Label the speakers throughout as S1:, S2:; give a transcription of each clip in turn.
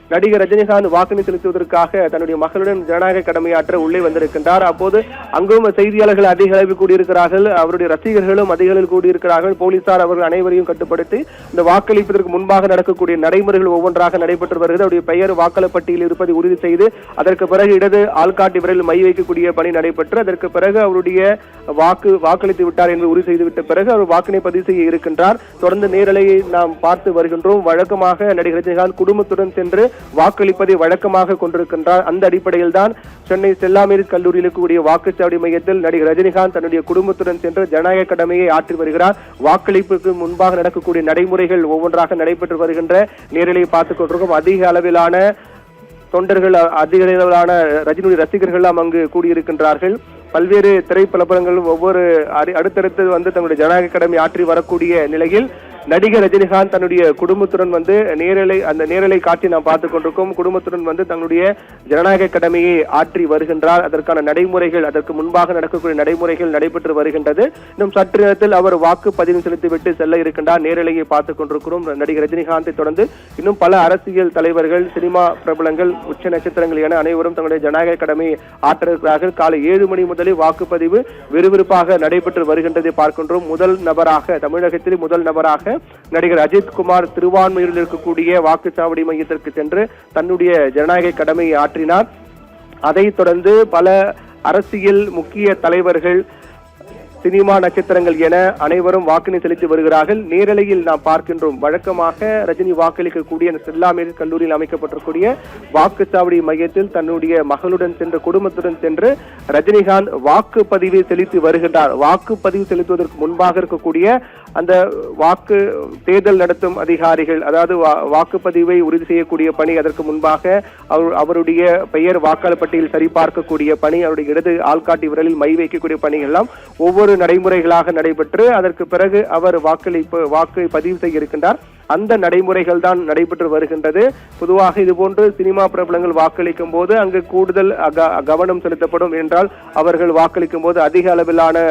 S1: நடிகர் ரஜினிகாந்த் வாக்கினை செலுத்துவதற்காக தன்னுடைய மகளுடன் ஜனநாயக கடமையாற்ற உள்ளே வந்திருக்கின்றார். அப்போது அங்கும் செய்தியாளர்கள் அதிக அளவில் கூடியிருக்கிறார்கள், அவருடைய ரசிகர்களும் அதிக அளவில் கூடியிருக்கிறார்கள். போலீசார் அவர்கள் அனைவரையும் கட்டுப்படுத்தி இந்த வாக்களிப்பதற்கு முன்பாக நடக்கக்கூடிய நடைமுறைகள் ஒவ்வொன்றாக நடைபெற்று வருகிறது. அவருடைய பெயர் வாக்காளர் பட்டியலில் இருப்பதை உறுதி செய்து அதற்கு பிறகு இடது ஆள்காட்டி விரலில் மை வைக்கக்கூடிய பணி நடைபெற்று அதற்கு பிறகு அவருடைய வாக்களித்து விட்டார் என்று உறுதி செய்துவிட்ட பிறகு அவர் வாக்கினை பதிவு செய்ய இருக்கின்றார். தொடர்ந்து நேரலையை நாம் பார்த்து வருகின்றோம். வழக்கமாக நடிகர் ரஜினிகாந்த் குடும்பத்துடன் சென்று வாக்களிப்பதை வழக்கமாக கொண்டிருக்கின்றார். அந்த அடிப்படையில் தான் சென்னை ஸ்டெல்லா மேரிஸ் கல்லூரியில் இருக்கக்கூடிய வாக்குச்சாவடி மையத்தில் நடிகர் ரஜினிகாந்த் தன்னுடைய குடும்பத்துடன் சென்று ஜனநாயக கடமையை ஆற்றி வருகிறார். வாக்களிப்புக்கு முன்பாக நடக்கக்கூடிய நடைமுறைகள் ஒவ்வொன்றாக நடைபெற்று வருகின்ற நேரலை பார்த்துக் கொண்டிருக்கும். அதிக அளவிலான தொண்டர்கள், அதிக அளவிலான ரஜினியுடைய ரசிகர்கள் அங்கு கூடியிருக்கின்றார்கள். பல்வேறு திரைப்பலங்கள் ஒவ்வொரு அடுத்தடுத்து தன்னுடைய ஜனநாயக கடமை ஆற்றி வரக்கூடிய நிலையில் நடிகர் ரஜினிகாந்த் தன்னுடைய குடும்பத்துடன் அந்த நேரலை காட்சி நாம் பார்த்துக் கொண்டிருக்கோம். குடும்பத்துடன் தன்னுடைய ஜனநாயக கடமையை ஆற்றி வருகின்றார். அதற்கான நடைமுறைகள், அதற்கு முன்பாக நடக்கக்கூடிய நடைமுறைகள் நடைபெற்று வருகின்றது. இன்னும் சற்று நேரத்தில் அவர் வாக்குப்பதிவு செலுத்திவிட்டு செல்ல இருக்கின்றார். நேரலையை பார்த்துக் கொண்டிருக்கிறோம். நடிகர் ரஜினிகாந்தை தொடர்ந்து இன்னும் பல அரசியல் தலைவர்கள், சினிமா பிரபலங்கள், உச்ச நட்சத்திரங்கள் என அனைவரும் தங்களுடைய ஜனநாயக கடமையை ஆற்ற இருக்கிறார்கள். காலை 7 மணி முதலே வாக்குப்பதிவு விறுவிறுப்பாக நடைபெற்று வருகின்றதை பார்க்கின்றோம். முதல் நபராக, தமிழகத்தில் முதல் நபராக நடிகர் அஜித்குமார் திருவான்மையூரில் இருக்கக்கூடிய வாக்குச்சாவடி மையத்திற்கு சென்று தன்னுடைய ஜனநாயக கடமையை ஆற்றினார். அதைத் தொடர்ந்து பல அரசியல் முக்கிய தலைவர்கள், சினிமா நட்சத்திரங்கள் என அனைவரும் வாக்கினை செலுத்தி வருகிறார்கள். நேரலையில் நாம் பார்க்கின்றோம். வழக்கமாக ரஜினி வாக்களிக்கக்கூடிய ஸ்டெல்லா மேரிஸ் கல்லூரியில் அமைக்கப்பட்டிருக்கூடிய வாக்குச்சாவடி மையத்தில் தன்னுடைய மகளுடன் சென்று, குடும்பத்துடன் சென்று ரஜினிகாந்த் வாக்குப்பதிவை செலுத்தி வருகின்றார். வாக்குப்பதிவு செலுத்துவதற்கு முன்பாக இருக்கக்கூடிய அந்த தேர்தல் நடத்தும் அதிகாரிகள், அதாவது வாக்குப்பதிவை உறுதி செய்யக்கூடிய பணி, அதற்கு முன்பாக அவருடைய பெயர் வாக்காளர் பட்டியல் சரிபார்க்கக்கூடிய பணி, அவருடைய இடது ஆள்காட்டி விரலில் மை வைக்கக்கூடிய பணிகள் எல்லாம் ஒவ்வொரு நடைமுறைகளாக நடைபெற்று அதற்கு பிறகு அவர் வாக்கு பதிவு செய்ய இருக்கின்றார். அந்த நடைமுறைகள் தான் நடைபெற்று வருகின்றது. பொதுவாக இதுபோன்று சினிமா பிரபலங்கள் வாக்களிக்கும் போது அங்கு கூடுதல் கவனம் செலுத்தப்படும். என்றால் அவர்கள் வாக்களிக்கும் போது அதிக அளவிலான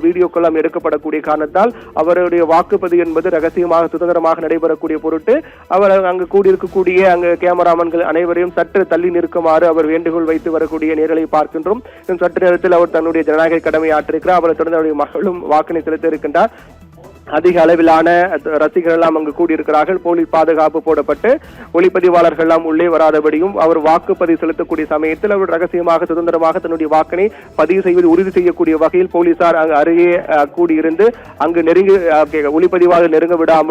S1: வீடியோக்கள் எடுக்கப்படக்கூடிய காரணத்தால் அவருடைய வாக்குப்பதிவு என்பது ரகசியமாக சுதந்திரமாக நடைபெறக்கூடிய பொருட்டு அவர் அங்கு கூடியிருக்கக்கூடிய அங்கு கேமராமன்கள் அனைவரையும் சற்று தள்ளி நிற்குமாறு அவர் வேண்டுகோள் வைத்து வரக்கூடிய நேரலை பார்க்கின்றோம். சற்று நேரத்தில் அவர் தன்னுடைய ஜனநாயக கடமையை ஆற்றிருக்கிறார். அவரை தொடர்ந்து அவருடைய மகளும் வாக்கினை செலுத்த இருக்கின்றார். அதிக அளவிலான ரசிகர்கள் எல்லாம் அங்கு கூடியிருக்கிறார்கள். போலீஸ் பாதுகாப்பு போடப்பட்டு ஒளிப்பதிவாளர்கள் எல்லாம் உள்ளே வராதபடியும் அவர் வாக்குப்பதிவு செலுத்தக்கூடிய சமயத்தில் அவர் ரகசியமாக சுதந்திரமாக தன்னுடைய வாக்கினை பதிவு செய்வது உறுதி செய்யக்கூடிய வகையில் போலீசார் அங்கு அருகே கூடியிருந்து அங்கு ஒளிப்பதிவாளர் நெருங்க விடாமல்